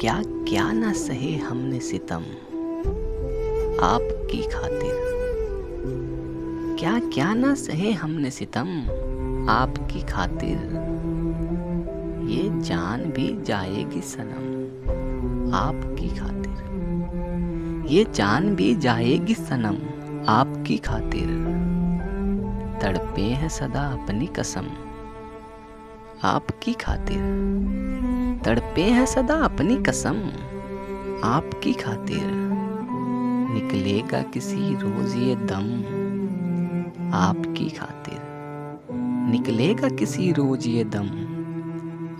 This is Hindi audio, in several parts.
क्या क्या ना सहे हमने सितम आपकी खातिर। क्या क्या ना सहे हमने सितम आपकी खातिर। ये जान भी जाएगी सनम आपकी खातिर। ये जान भी जाएगी सनम आपकी खातिर। तड़पे हैं सदा अपनी कसम आपकी खातिर। तड़पे हैं सदा अपनी कसम आपकी खातिर। निकलेगा किसी रोज ये दम आपकी खातिर। निकलेगा किसी रोज ये दम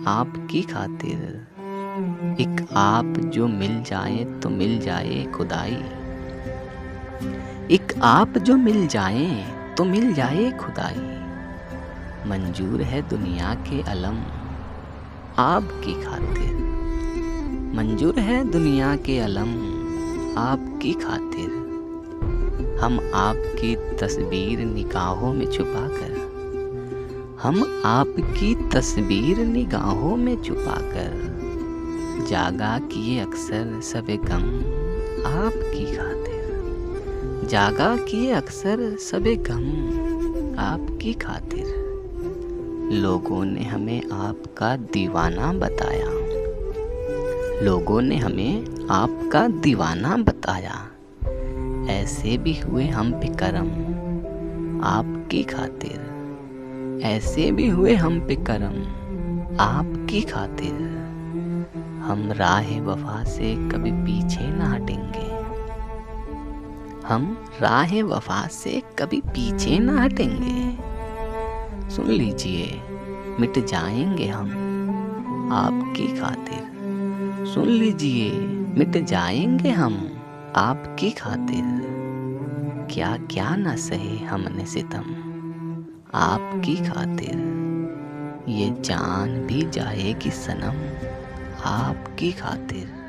आपकी खातिर। एक आप जो मिल जाए तो मिल जाए खुदाई। एक आप जो मिल जाए तो मिल जाए खुदाई। मंजूर है दुनिया के अलम आपकी खातिर। मंजूर है दुनिया के अलम आपकी खातिर। हम आपकी तस्वीर निगाहों में छुपाकर। हम आपकी तस्वीर निगाहों में छुपाकर। जागा किए अक्सर सबे गम आपकी खातिर। जागा किए अक्सर सबे गम आपकी खातिर। लोगों ने हमें आपका दीवाना बताया। लोगों ने हमें आपका दीवाना बताया। ऐसे भी हुए हम पे करम आपकी खातिर। ऐसे भी हुए हम पे करम आपकी खातिर। हम राह वफा से कभी पीछे ना हटेंगे। हम राह वफा से कभी पीछे ना हटेंगे। सुन लीजिए मिट जाएंगे हम आपकी खातिर। सुन लीजिए मिट जाएंगे हम आपकी खातिर। क्या क्या ना सहे हमने सितम आपकी खातिर। ये जान भी जाएगी सनम आपकी खातिर।